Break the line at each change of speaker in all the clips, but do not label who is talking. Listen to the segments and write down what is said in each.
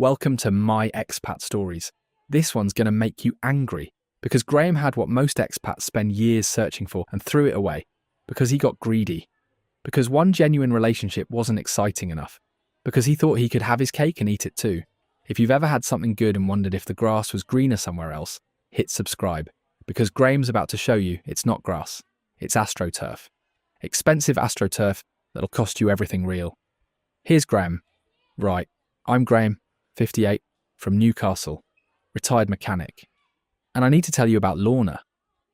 Welcome to my expat stories. This one's going to make you angry because Graham had what most expats spend years searching for and threw it away because he got greedy, because one genuine relationship wasn't exciting enough, because he thought he could have his cake and eat it too. If you've ever had something good and wondered if the grass was greener somewhere else, hit subscribe, because Graham's about to show you it's not grass, it's AstroTurf. Expensive AstroTurf that'll cost you everything real. Here's Graham. Right, I'm Graham, 58, from Newcastle, retired mechanic. And I need to tell you about Lorna,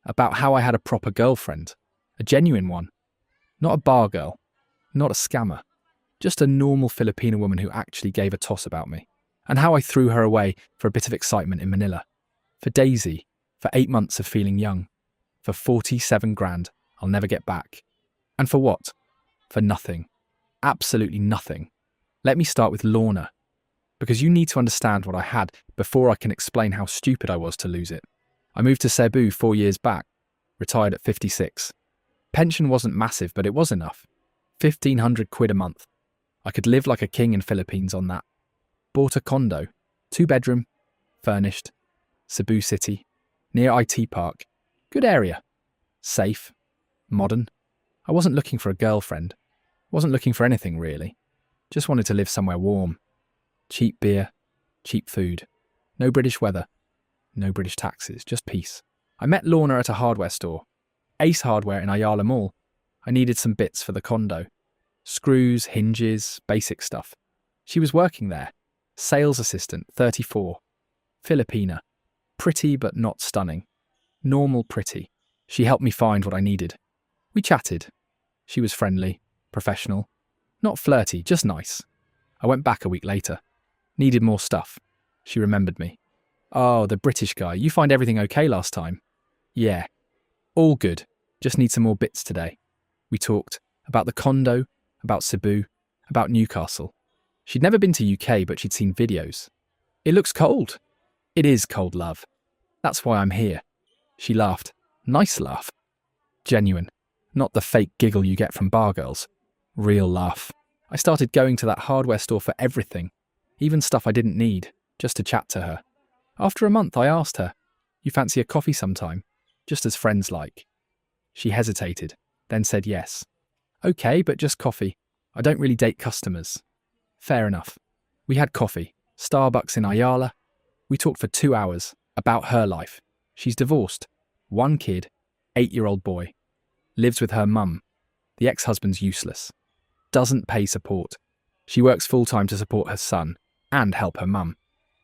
about how I had a proper girlfriend, a genuine one. Not a bar girl, not a scammer, just a normal Filipina woman who actually gave a toss about me. And how I threw her away for a bit of excitement in Manila. For Daisy, for 8 months of feeling young. For 47 grand I'll never get back. And for what? For nothing. Absolutely nothing. Let me start with Lorna, because you need to understand what I had before I can explain how stupid I was to lose it. I moved to Cebu 4 years back, retired at 56. Pension wasn't massive, but it was enough. 1,500 quid a month. I could live like a king in Philippines on that. Bought a condo, 2-bedroom, furnished, Cebu City, near IT Park. Good area. Safe. Modern. I wasn't looking for a girlfriend. Wasn't looking for anything really. Just wanted to live somewhere warm. Cheap beer, cheap food. No British weather. No British taxes, just peace. I met Lorna at a hardware store. Ace Hardware in Ayala Mall. I needed some bits for the condo. Screws, hinges, basic stuff. She was working there. Sales assistant, 34. Filipina. Pretty but not stunning. Normal pretty. She helped me find what I needed. We chatted. She was friendly, professional. Not flirty, just nice. I went back a week later. Needed more stuff. She remembered me. Oh, the British guy. You find everything okay last time? Yeah. All good. Just need some more bits today. We talked about the condo, about Cebu, about Newcastle. She'd never been to UK, but she'd seen videos. It looks cold. It is cold, love. That's why I'm here. She laughed. Nice laugh. Genuine. Not the fake giggle you get from bar girls. Real laugh. I started going to that hardware store for everything, even stuff I didn't need, just to chat to her. After a month, I asked her, "You fancy a coffee sometime? Just as friends like." She hesitated, then said yes. Okay, but just coffee. I don't really date customers. Fair enough. We had coffee, Starbucks in Ayala. We talked for 2 hours about her life. She's divorced. 1 kid, 8-year-old boy. Lives with her mum. The ex-husband's useless. Doesn't pay support. She works full-time to support her son and help her mum.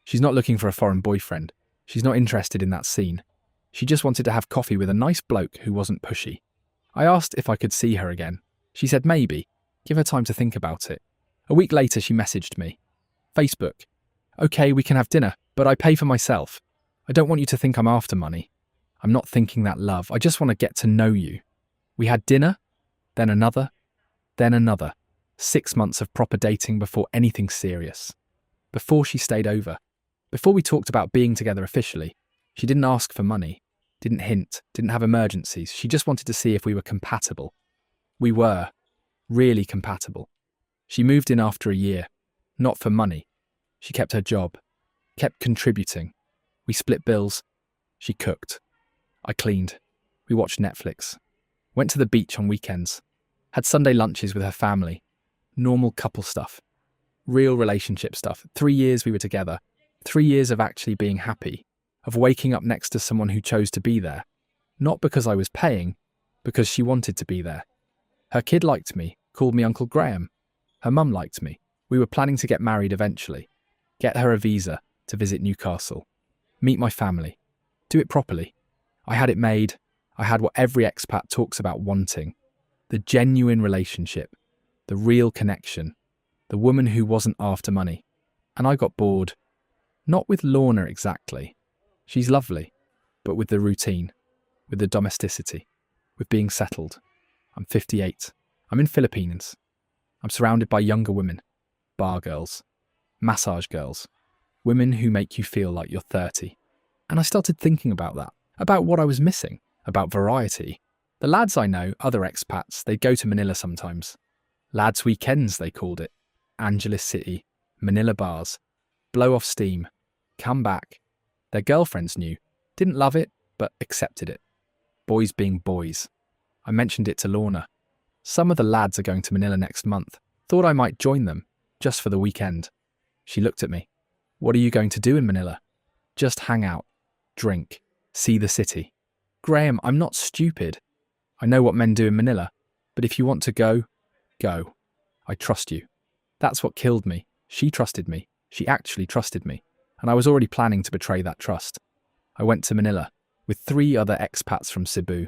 She's not looking for a foreign boyfriend. She's not interested in that scene. She just wanted to have coffee with a nice bloke who wasn't pushy. I asked if I could see her again. She said maybe. Give her time to think about it. A week later, she messaged me. Facebook. Okay, we can have dinner, but I pay for myself. I don't want you to think I'm after money. I'm not thinking that, love. I just want to get to know you. We had dinner, then another, then another. 6 months of proper dating before anything serious. Before she stayed over. Before we talked about being together officially. She didn't ask for money, didn't hint, didn't have emergencies. She just wanted to see if we were compatible. We were. Really compatible. She moved in after a year. Not for money. She kept her job. Kept contributing. We split bills. She cooked. I cleaned. We watched Netflix. Went to the beach on weekends. Had Sunday lunches with her family. Normal couple stuff. Real relationship stuff. 3 years we were together. 3 years of actually being happy. Of waking up next to someone who chose to be there. Not because I was paying, because she wanted to be there. Her kid liked me, called me Uncle Graham. Her mum liked me. We were planning to get married eventually. Get her a visa to visit Newcastle. Meet my family. Do it properly. I had it made. I had what every expat talks about wanting. The genuine relationship. The real connection. The woman who wasn't after money. And I got bored. Not with Lorna exactly. She's lovely. But with the routine. With the domesticity. With being settled. I'm 58. I'm in Philippines. I'm surrounded by younger women. Bar girls. Massage girls. Women who make you feel like you're 30. And I started thinking about that. About what I was missing. About variety. The lads I know, other expats, they'd go to Manila sometimes. Lads' weekends, they called it. Angeles City. Manila bars. blow off steam, come back. Their girlfriends knew, didn't love it, but accepted it. Boys being boys. I mentioned it to Lorna. Some of the lads are going to Manila next month. Thought I might join them, just for the weekend. She looked at me. What are you going to do in Manila? Just hang out, drink, see the city. Graham, I'm not stupid. I know what men do in Manila, but if you want to go, go. I trust you. That's what killed me. She trusted me. She actually trusted me. And I was already planning to betray that trust. I went to Manila with 3 other expats from Cebu.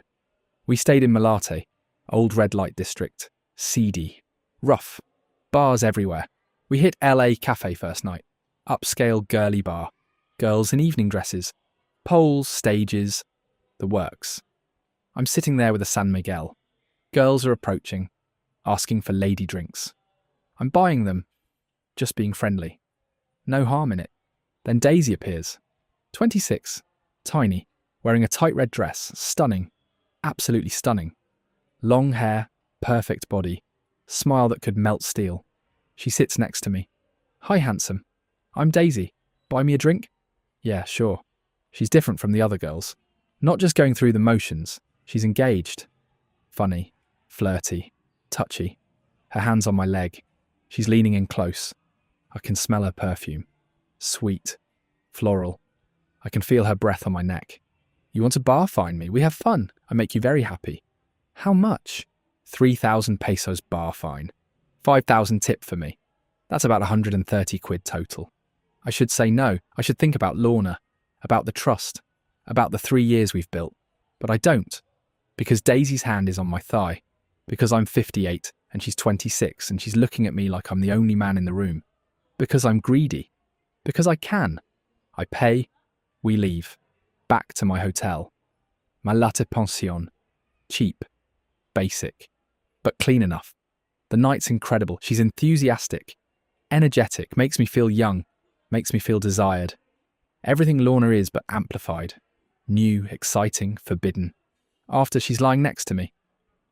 We stayed in Malate, old red light district, seedy, rough, bars everywhere. We hit LA Cafe first night, upscale girly bar, girls in evening dresses, poles, stages, the works. I'm sitting there with a San Miguel. Girls are approaching, asking for lady drinks. I'm buying them, just being friendly. No harm in it. Then Daisy appears. 26, tiny, wearing a tight red dress, stunning, absolutely stunning. Long hair, perfect body, smile that could melt steel. She sits next to me. Hi, handsome. I'm Daisy. Buy me a drink? Yeah, sure. She's different from the other girls. Not just going through the motions, she's engaged. Funny, flirty, touchy. Her hand's on my leg. She's leaning in close. I can smell her perfume. Sweet, floral. I can feel her breath on my neck. You want to bar fine me? We have fun. I make you very happy. How much? 3,000 pesos bar fine. 5,000 tip for me. That's about 130 quid total. I should say no. I should think about Lorna, about the trust, about the 3 years we've built. But I don't. Because Daisy's hand is on my thigh. Because I'm 58 and she's 26 and she's looking at me like I'm the only man in the room. Because I'm greedy. Because I can. I pay. We leave. Back to my hotel. Malate Pension. Cheap. Basic. But clean enough. The night's incredible. She's enthusiastic. Energetic. Makes me feel young. Makes me feel desired. Everything Lorna is but amplified. New, exciting, forbidden. After she's lying next to me.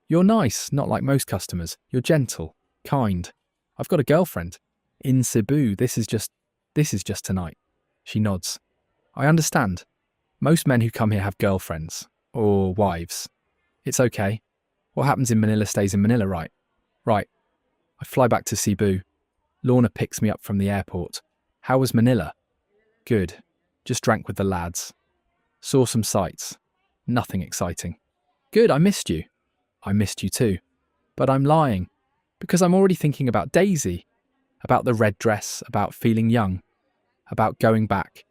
You're nice, not like most customers. You're gentle, kind. I've got a girlfriend. In Cebu, this is just tonight. She nods. I understand. Most men who come here have girlfriends. Or wives. It's okay. What happens in Manila stays in Manila, right? Right. I fly back to Cebu. Lorna picks me up from the airport. How was Manila? Good. Just drank with the lads. Saw some sights. Nothing exciting. Good, I missed you. I missed you too. But I'm lying. Because I'm already thinking about Daisy. About the red dress, about feeling young. About going back.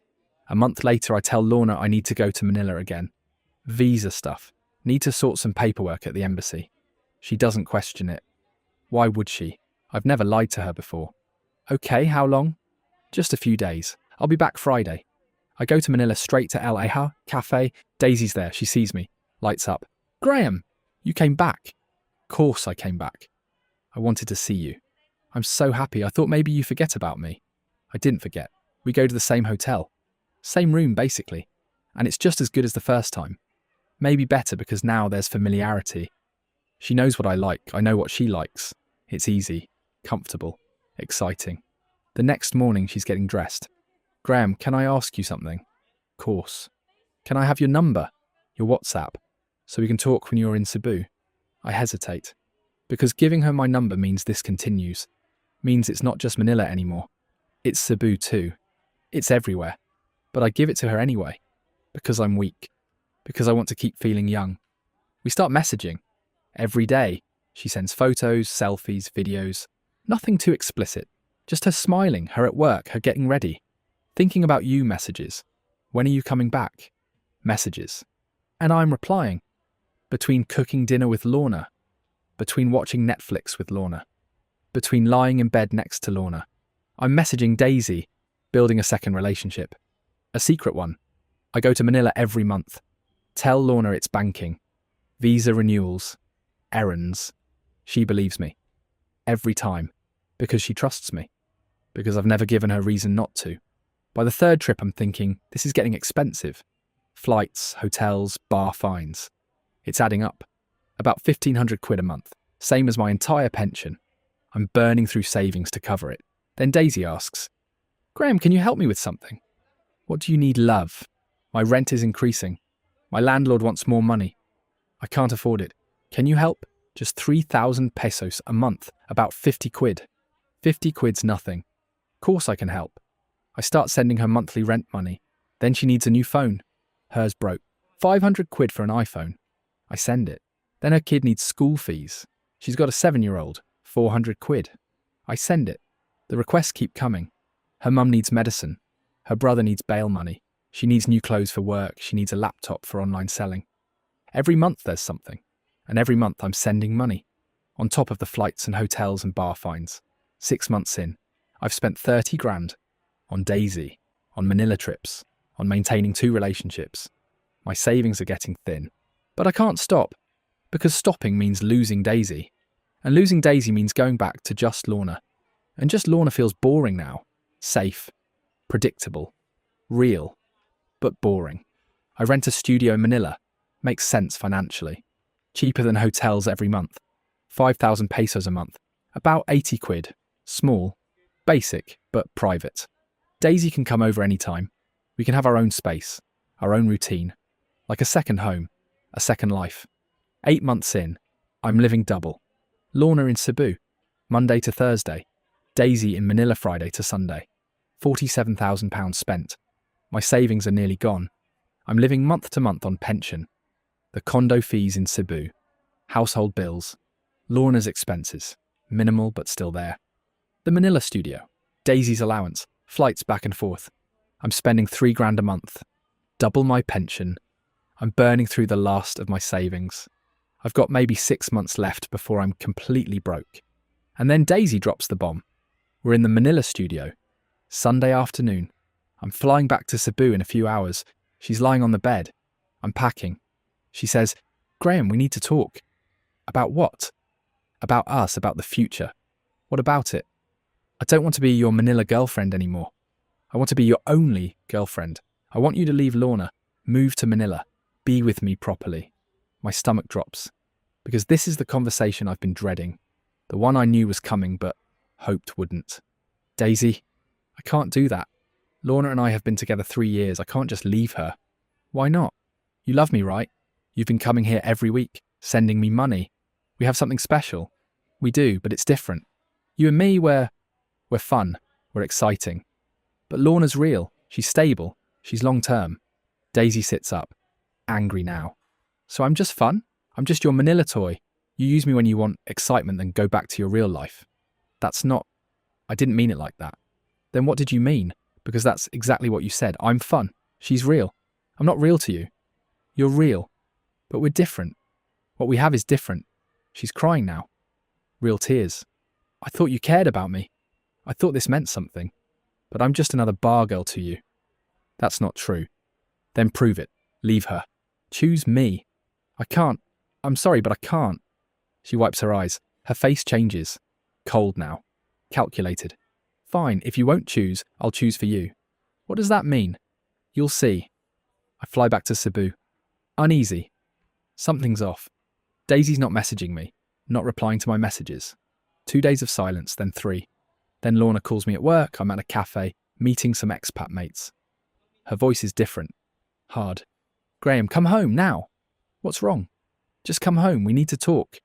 A month later I tell Lorna I need to go to Manila again. Visa stuff. Need to sort some paperwork at the embassy. She doesn't question it. Why would she? I've never lied to her before. Okay, how long? Just a few days. I'll be back Friday. I go to Manila straight to El Eja Cafe. Daisy's there. She sees me. Lights up. Graham, you came back. Course I came back. I wanted to see you. I'm so happy. I thought maybe you forget about me. I didn't forget. We go to the same hotel. Same room, basically. And it's just as good as the first time. Maybe better because now there's familiarity. She knows what I like. I know what she likes. It's easy, comfortable, exciting. The next morning she's getting dressed. Graham, can I ask you something? Course. Can I have your number? Your WhatsApp? So we can talk when you're in Cebu? I hesitate. Because giving her my number means this continues. Means it's not just Manila anymore. It's Cebu too. It's everywhere. But I give it to her anyway. Because I'm weak. Because I want to keep feeling young. We start messaging. Every day. She sends photos, selfies, videos. Nothing too explicit. Just her smiling, her at work, her getting ready. Thinking about you messages. When are you coming back? Messages. And I'm replying. Between cooking dinner with Lorna. Between watching Netflix with Lorna. Between lying in bed next to Lorna. I'm messaging Daisy, building a second relationship. A secret one. I go to Manila every month. Tell Lorna it's banking. Visa renewals. Errands. She believes me. Every time. Because she trusts me. Because I've never given her reason not to. By the third trip I'm thinking, this is getting expensive. Flights, hotels, bar fines. It's adding up. About 1,500 quid a month. Same as my entire pension. I'm burning through savings to cover it. Then Daisy asks, Graham, can you help me with something? What do you need, love? My rent is increasing. My landlord wants more money. I can't afford it. Can you help? Just 3,000 pesos a month, about 50 quid. 50 quid's nothing. Course I can help. I start sending her monthly rent money. Then she needs a new phone. Hers broke. 500 quid for an iPhone. I send it. Then her kid needs school fees. She's got a 7-year-old. 400 quid. I send it. The requests keep coming. Her mum needs medicine. Her brother needs bail money. She needs new clothes for work. She needs a laptop for online selling. Every month there's something. And every month I'm sending money. On top of the flights and hotels and bar fines. 6 months in, I've spent 30 grand. On Daisy. On Manila trips. On maintaining 2 relationships. My savings are getting thin. But I can't stop. Because stopping means losing Daisy. And losing Daisy means going back to just Lorna. And just Lorna feels boring now. Safe. Predictable. Real. But boring. I rent a studio in Manila. Makes sense financially. Cheaper than hotels every month. 5,000 pesos a month. About 80 quid. Small. Basic, but private. Daisy can come over any time. We can have our own space. Our own routine. Like a second home. A second life. 8 months in. I'm living double. Lorna in Cebu. Monday to Thursday. Daisy in Manila Friday to Sunday. £47,000 spent. My savings are nearly gone. I'm living month to month on pension. The condo fees in Cebu. Household bills. Lorna's expenses. Minimal but still there. The Manila studio. Daisy's allowance. Flights back and forth. I'm spending 3 grand a month. Double my pension. I'm burning through the last of my savings. I've got maybe 6 months left before I'm completely broke. And then Daisy drops the bomb. We're in the Manila studio. Sunday afternoon. I'm flying back to Cebu in a few hours. She's lying on the bed. I'm packing. She says, Graham, we need to talk. About what? About us, about the future. What about it? I don't want to be your Manila girlfriend anymore. I want to be your only girlfriend. I want you to leave Lorna, move to Manila, be with me properly. My stomach drops. Because this is the conversation I've been dreading. The one I knew was coming but hoped wouldn't. Daisy, I can't do that. Lorna and I have been together 3 years. I can't just leave her. Why not? You love me, right? You've been coming here every week, sending me money. We have something special. We do, but it's different. You and me, we're fun. We're exciting. But Lorna's real. She's stable. She's long-term. Daisy sits up, angry now. So I'm just fun? I'm just your Manila toy. You use me when you want excitement, then go back to your real life. That's not... I didn't mean it like that. Then what did you mean? Because that's exactly what you said. I'm fun. She's real. I'm not real to you. You're real. But we're different. What we have is different. She's crying now. Real tears. I thought you cared about me. I thought this meant something. But I'm just another bar girl to you. That's not true. Then prove it. Leave her. Choose me. I can't. I'm sorry, but I can't. She wipes her eyes. Her face changes. Cold now. Calculated. Fine, if you won't choose, I'll choose for you. What does that mean? You'll see. I fly back to Cebu. Uneasy. Something's off. Daisy's not messaging me, not replying to my messages. 2 days of silence, then 3. Then Lorna calls me at work. I'm at a cafe, meeting some expat mates. Her voice is different. Hard. Graham, come home, now. What's wrong? Just come home, we need to talk.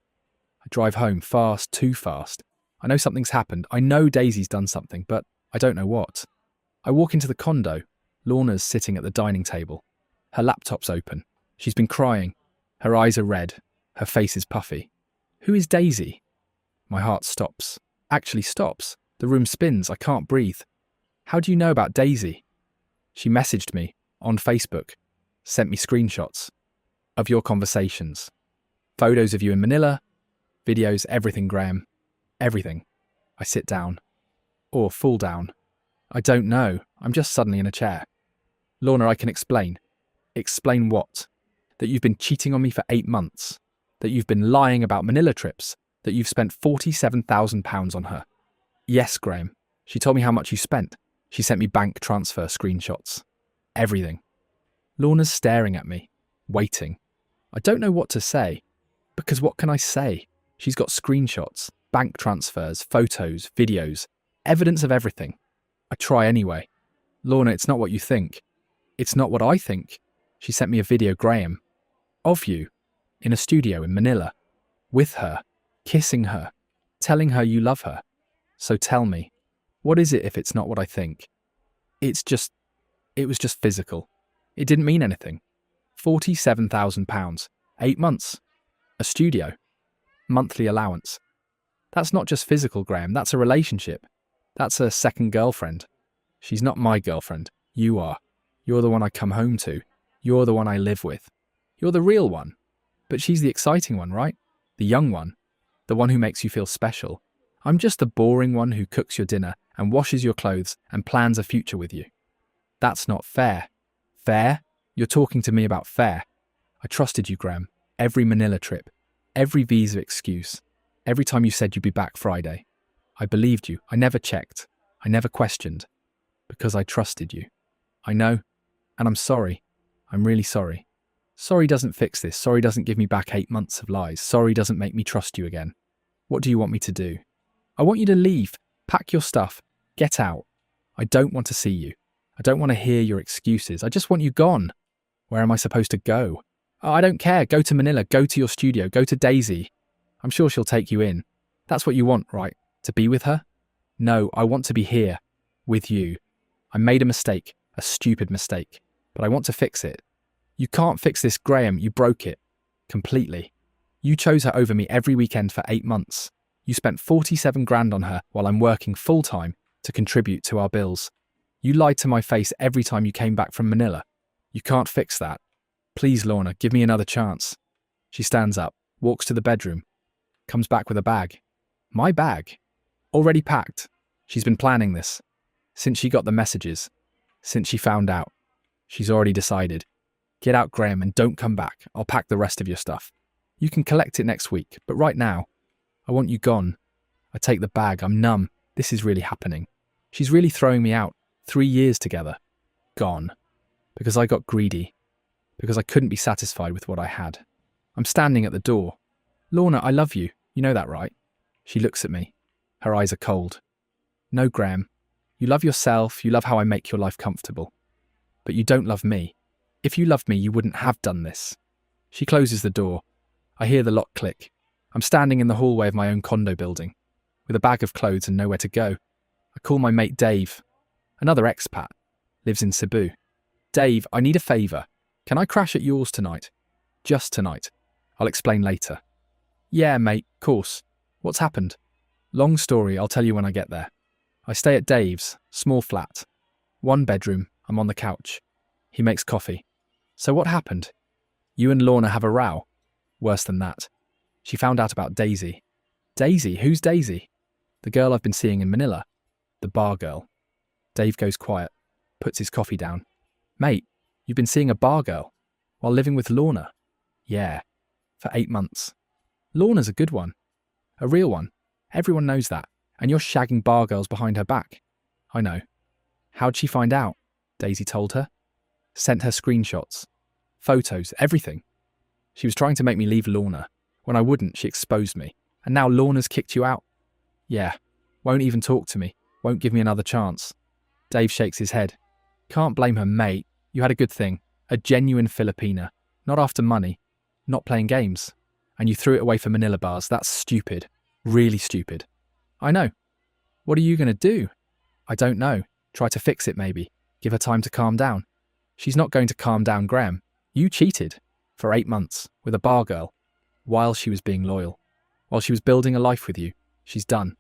I drive home fast, too fast. I know something's happened. I know Daisy's done something, but I don't know what. I walk into the condo. Lorna's sitting at the dining table. Her laptop's open. She's been crying. Her eyes are red. Her face is puffy. Who is Daisy? My heart stops. Actually stops. The room spins. I can't breathe. How do you know about Daisy? She messaged me on Facebook. Sent me screenshots of your conversations. Photos of you in Manila. Videos, everything, Graham. Everything. I sit down. Or fall down. I don't know. I'm just suddenly in a chair. Lorna, I can explain. Explain what? That you've been cheating on me for 8 months. That you've been lying about Manila trips. That you've spent £47,000 on her. Yes, Graham. She told me how much you spent. She sent me bank transfer screenshots. Everything. Lorna's staring at me. Waiting. I don't know what to say. Because what can I say? She's got screenshots. Bank transfers, photos, videos, evidence of everything. I try anyway. Lorna, it's not what you think. It's not what I think. She sent me a video, Graham, of you, in a studio in Manila, with her, kissing her, telling her you love her. So tell me, what is it if it's not what I think? It was just physical. It didn't mean anything. £47,000, 8 months, a studio, monthly allowance. That's not just physical, Graham, that's a relationship. That's a second girlfriend. She's not my girlfriend. You are. You're the one I come home to. You're the one I live with. You're the real one. But she's the exciting one, right? The young one. The one who makes you feel special. I'm just the boring one who cooks your dinner and washes your clothes and plans a future with you. That's not fair. Fair? You're talking to me about fair. I trusted you, Graham. Every Manila trip. Every visa excuse. Every time you said you'd be back Friday. I believed you. I never checked. I never questioned. Because I trusted you. I know. And I'm sorry. I'm really sorry. Sorry doesn't fix this. Sorry doesn't give me back 8 months of lies. Sorry doesn't make me trust you again. What do you want me to do? I want you to leave. Pack your stuff. Get out. I don't want to see you. I don't want to hear your excuses. I just want you gone. Where am I supposed to go? Oh, I don't care. Go to Manila. Go to your studio. Go to Daisy. I'm sure she'll take you in. That's what you want, right? To be with her? No, I want to be here. With you. I made a mistake. A stupid mistake. But I want to fix it. You can't fix this, Graham. You broke it. Completely. You chose her over me every weekend for 8 months. You spent 47 grand on her while I'm working full-time to contribute to our bills. You lied to my face every time you came back from Manila. You can't fix that. Please, Lorna, give me another chance. She stands up, walks to the bedroom, comes back with a bag. My bag? Already packed. She's been planning this. Since she got the messages. Since she found out. She's already decided. Get out, Graham, and don't come back. I'll pack the rest of your stuff. You can collect it next week, but right now, I want you gone. I take the bag. I'm numb. This is really happening. She's really throwing me out. 3 years together. Gone. Because I got greedy. Because I couldn't be satisfied with what I had. I'm standing at the door. Lorna, I love you. You know that, right? She looks at me. Her eyes are cold. No, Graham. You love yourself. You love how I make your life comfortable. But you don't love me. If you loved me, you wouldn't have done this. She closes the door. I hear the lock click. I'm standing in the hallway of my own condo building, with a bag of clothes and nowhere to go. I call my mate Dave, another expat, lives in Cebu. Dave, I need a favour. Can I crash at yours tonight? Just tonight. I'll explain later. Yeah, mate, course. What's happened? Long story, I'll tell you when I get there. I stay at Dave's, small flat. 1 bedroom, I'm on the couch. He makes coffee. So what happened? You and Lorna have a row. Worse than that. She found out about Daisy. Daisy? Who's Daisy? The girl I've been seeing in Manila. The bar girl. Dave goes quiet, puts his coffee down. Mate, you've been seeing a bar girl while living with Lorna? Yeah, for 8 months. Lorna's a good one. A real one. Everyone knows that. And you're shagging bar girls behind her back. I know. How'd she find out? Daisy told her. Sent her screenshots. Photos, everything. She was trying to make me leave Lorna. When I wouldn't, she exposed me. And now Lorna's kicked you out? Yeah. Won't even talk to me. Won't give me another chance. Dave shakes his head. Can't blame her, mate. You had a good thing. A genuine Filipina. Not after money. Not playing games. And you threw it away for Manila bars. That's stupid. Really stupid. I know. What are you going to do? I don't know. Try to fix it, maybe. Give her time to calm down. She's not going to calm down, Graham. You cheated. For 8 months. With a bar girl. While she was being loyal. While she was building a life with you. She's done.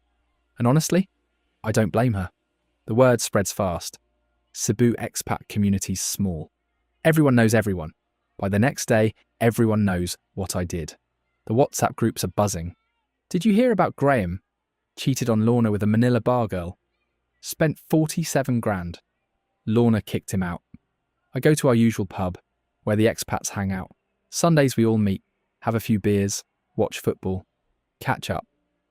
And honestly, I don't blame her. The word spreads fast. Cebu expat community's small. Everyone knows everyone. By the next day, everyone knows what I did. The WhatsApp groups are buzzing. Did you hear about Graham? Cheated on Lorna with a Manila bar girl. Spent 47 grand. Lorna kicked him out. I go to our usual pub, where the expats hang out. Sundays we all meet, have a few beers, watch football, catch up.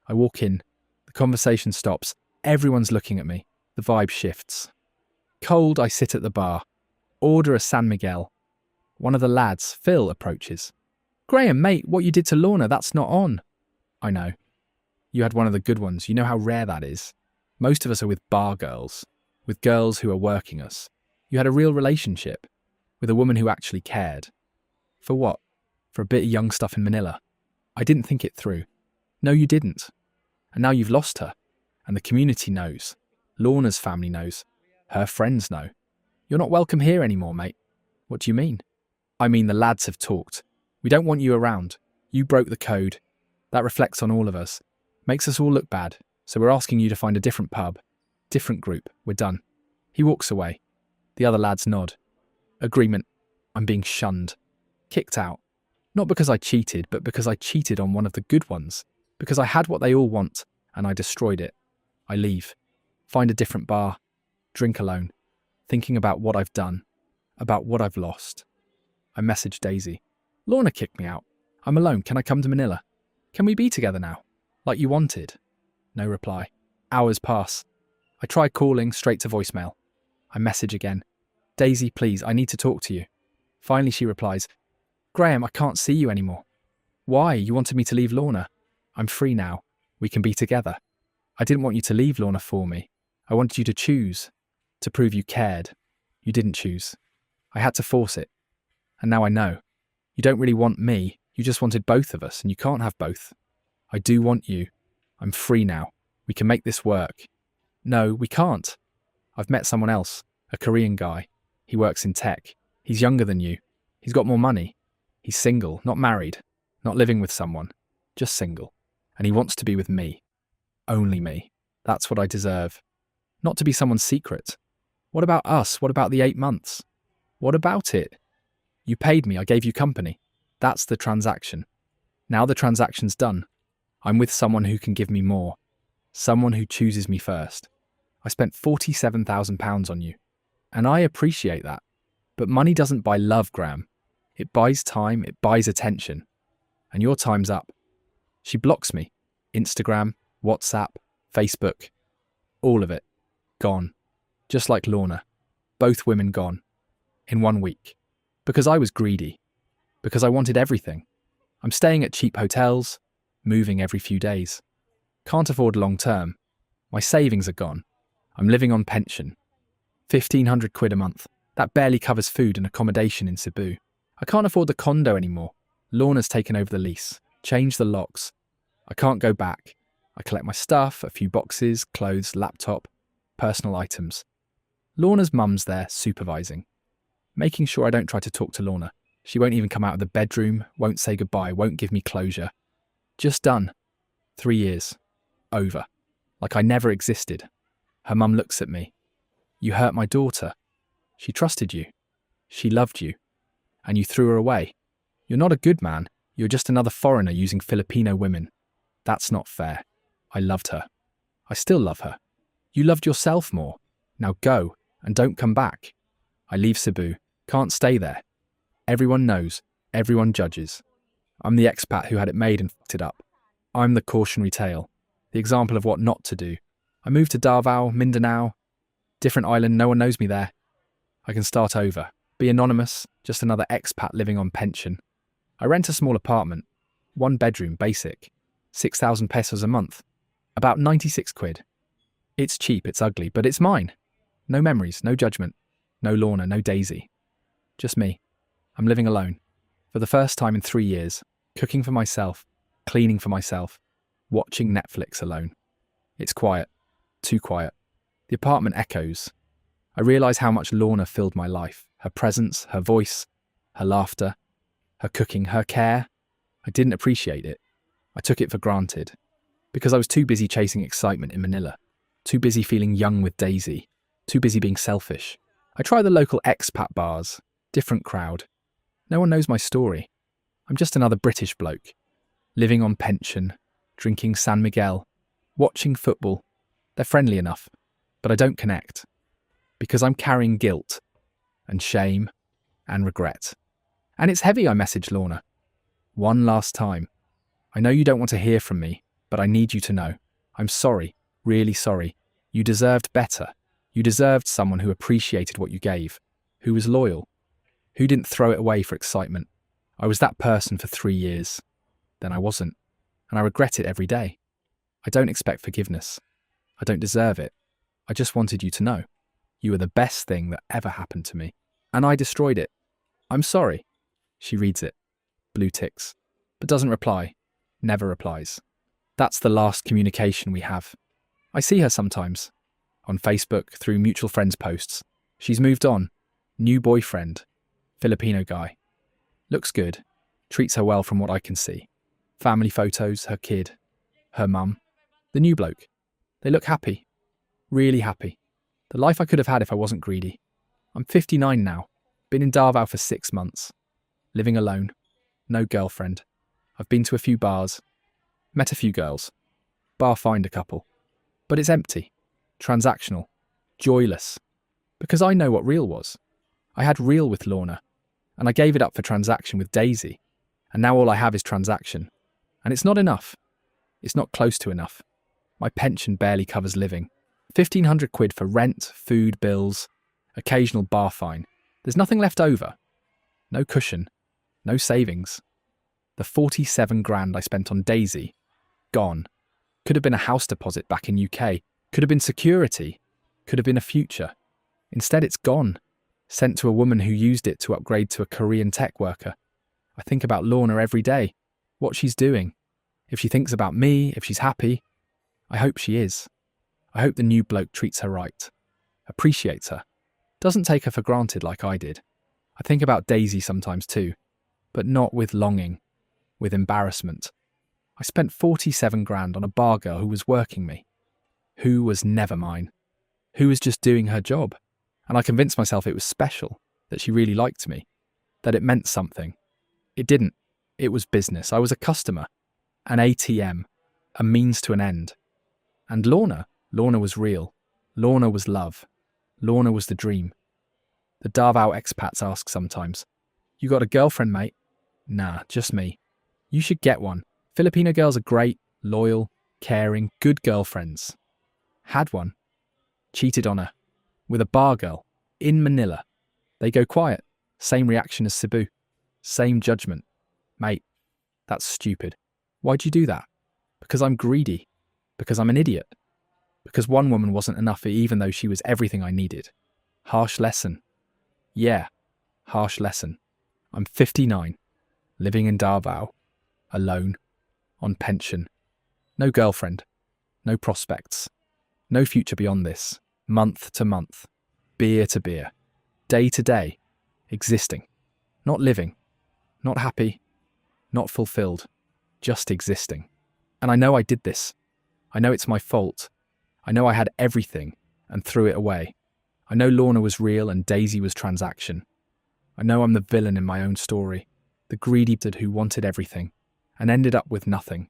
I walk in. The conversation stops. Everyone's looking at me. The vibe shifts. Cold, I sit at the bar. Order a San Miguel. One of the lads, Phil, approaches. Graham, mate, what you did to Lorna, that's not on. I know. You had one of the good ones. You know how rare that is. Most of us are with bar girls. with girls who are working us. You had a real relationship with a woman who actually cared. For what? For a bit of young stuff in Manila. I didn't think it through. No, you didn't. And now you've lost her. And the community knows. Lorna's family knows. Her friends know. You're not welcome here anymore, mate. What do you mean? I mean, the lads have talked. We don't want you around. You broke the code. That reflects on all of us. Makes us all look bad. So we're asking you to find a different pub. Different group. We're done. He walks away. The other lads nod. Agreement. I'm being shunned. Kicked out. Not because I cheated, but because I cheated on one of the good ones. Because I had what they all want, and I destroyed it. I leave. Find a different bar. Drink alone. Thinking about what I've done. About what I've lost. I message Daisy. Lorna kicked me out. I'm alone. Can I come to Manila? Can we be together now? Like you wanted? No reply. Hours pass. I try calling, straight to voicemail. I message again. Daisy, please, I need to talk to you. Finally she replies, Graham, I can't see you anymore. Why? You wanted me to leave Lorna. I'm free now. We can be together. I didn't want you to leave Lorna for me. I wanted you to choose. To prove you cared. You didn't choose. I had to force it. And now I know. You don't really want me. You just wanted both of us, and you can't have both. I do want you. I'm free now. We can make this work. No, we can't. I've met someone else, a Korean guy. He works in tech. He's younger than you. He's got more money. He's single, not married, not living with someone, just single. And he wants to be with me. Only me. That's what I deserve. Not to be someone's secret. What about us? What about the 8 months? What about it? You paid me. I gave you company. That's the transaction. Now the transaction's done. I'm with someone who can give me more. Someone who chooses me first. I spent £47,000 on you. And I appreciate that. But money doesn't buy love, Graham. It buys time, it buys attention. And your time's up. She blocks me. Instagram, WhatsApp, Facebook. All of it. Gone. Just like Lorna. Both women gone. In 1 week. Because I was greedy. Because I wanted everything. I'm staying at cheap hotels, moving every few days. Can't afford long term. My savings are gone. I'm living on pension. 1,500 quid a month. That barely covers food and accommodation in Cebu. I can't afford the condo anymore. Lorna's taken over the lease. Changed the locks. I can't go back. I collect my stuff, a few boxes, clothes, laptop, personal items. Lorna's mum's there, supervising. Making sure I don't try to talk to Lorna. She won't even come out of the bedroom, won't say goodbye, won't give me closure. Just done. 3 years. Over. Like I never existed. Her mum looks at me. You hurt my daughter. She trusted you. She loved you. And you threw her away. You're not a good man. You're just another foreigner using Filipino women. That's not fair. I loved her. I still love her. You loved yourself more. Now go, and don't come back. I leave Cebu. Can't stay there. Everyone knows. Everyone judges. I'm the expat who had it made and fucked it up. I'm the cautionary tale. The example of what not to do. I moved to Davao, Mindanao. Different island, no one knows me there. I can start over. Be anonymous, just another expat living on pension. I rent a small apartment. 1 bedroom, basic. 6,000 pesos a month. About 96 quid. It's cheap, it's ugly, but it's mine. No memories, no judgment. No Lorna, no Daisy. Just me. I'm living alone. For the first time in 3 years. Cooking for myself. Cleaning for myself. Watching Netflix alone. It's quiet. Too quiet. The apartment echoes. I realise how much Lorna filled my life. Her presence, her voice, her laughter, her cooking, her care. I didn't appreciate it. I took it for granted. Because I was too busy chasing excitement in Manila. Too busy feeling young with Daisy. Too busy being selfish. I try the local expat bars. Different crowd. No one knows my story. I'm just another British bloke. Living on pension. Drinking San Miguel. Watching football. They're friendly enough. But I don't connect. Because I'm carrying guilt. And shame. And regret. And it's heavy, I message Lorna. One last time. I know you don't want to hear from me, but I need you to know. I'm sorry. Really sorry. You deserved better. You deserved someone who appreciated what you gave. Who was loyal. Who didn't throw it away for excitement. I was that person for 3 years. Then I wasn't. And I regret it every day. I don't expect forgiveness. I don't deserve it. I just wanted you to know. You were the best thing that ever happened to me. And I destroyed it. I'm sorry. She reads it. Blue ticks. But doesn't reply. Never replies. That's the last communication we have. I see her sometimes. On Facebook, through mutual friends' posts. She's moved on. New boyfriend. Filipino guy. Looks good. Treats her well from what I can see. Family photos, her kid. Her mum. The new bloke. They look happy. Really happy. The life I could have had if I wasn't greedy. I'm 59 now. Been in Davao for 6 months. Living alone. No girlfriend. I've been to a few bars. Met a few girls. Bar find a couple. But it's empty. Transactional. Joyless. Because I know what real was. I had real with Lorna. And I gave it up for transaction with Daisy. And now all I have is transaction. And it's not enough. It's not close to enough. My pension barely covers living. 1,500 quid for rent, food, bills, occasional bar fine. There's nothing left over. No cushion. No savings. The 47 grand I spent on Daisy. Gone. Could have been a house deposit back in UK. Could have been security. Could have been a future. Instead it's gone. Sent to a woman who used it to upgrade to a Korean tech worker. I think about Lorna every day. What she's doing. If she thinks about me, if she's happy. I hope she is. I hope the new bloke treats her right. Appreciates her. Doesn't take her for granted like I did. I think about Daisy sometimes too. But not with longing. With embarrassment. I spent 47 grand on a bar girl who was working me. Who was never mine. Who was just doing her job. And I convinced myself it was special. That she really liked me. That it meant something. It didn't. It was business. I was a customer. An ATM. A means to an end. And Lorna was real. Lorna was love. Lorna was the dream. The Davao expats ask sometimes, "You got a girlfriend, mate?" Nah, just me. You should get one. Filipino girls are great, loyal, caring, good girlfriends. Had one. Cheated on her. With a bar girl. In Manila. They go quiet. Same reaction as Cebu. Same judgment. Mate, that's stupid. Why'd you do that? Because I'm greedy. Because I'm an idiot. Because one woman wasn't enough even though she was everything I needed. Harsh lesson. Yeah, harsh lesson. I'm 59. Living in Davao. Alone. On pension. No girlfriend. No prospects. No future beyond this. Month to month. Beer to beer. Day to day. Existing. Not living. Not happy. Not fulfilled. Just existing. And I know I did this. I know it's my fault. I know I had everything and threw it away. I know Lorna was real and Daisy was transaction. I know I'm the villain in my own story. The greedy dude who wanted everything and ended up with nothing.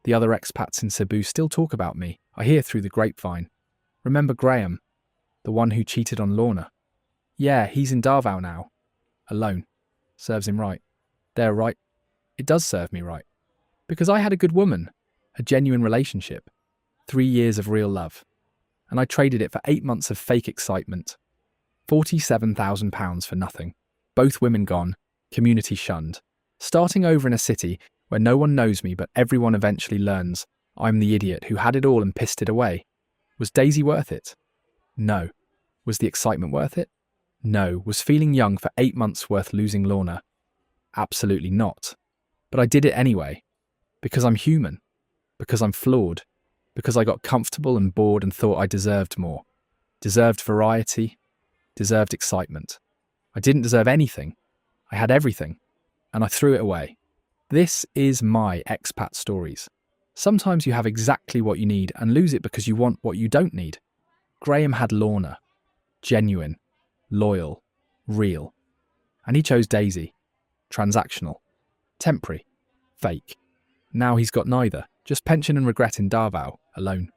The other expats in Cebu still talk about me. I hear through the grapevine. Remember Graham? The one who cheated on Lorna? Yeah, he's in Davao now. Alone. Serves him right. They're right. It does serve me right. Because I had a good woman. A genuine relationship. 3 years of real love. And I traded it for 8 months of fake excitement. £47,000 for nothing. Both women gone. Community shunned. Starting over in a city where no one knows me but everyone eventually learns I'm the idiot who had it all and pissed it away. Was Daisy worth it? No. Was the excitement worth it? No. Was feeling young for 8 months worth losing Lorna? Absolutely not. But I did it anyway. Because I'm human. Because I'm flawed. Because I got comfortable and bored and thought I deserved more. Deserved variety. Deserved excitement. I didn't deserve anything. I had everything. And I threw it away. This is my expat stories. Sometimes you have exactly what you need and lose it because you want what you don't need. Graham had Lorna. Genuine. Loyal. Real. And he chose Daisy. Transactional. Temporary. Fake. Now he's got neither. Just pension and regret in Davao, alone.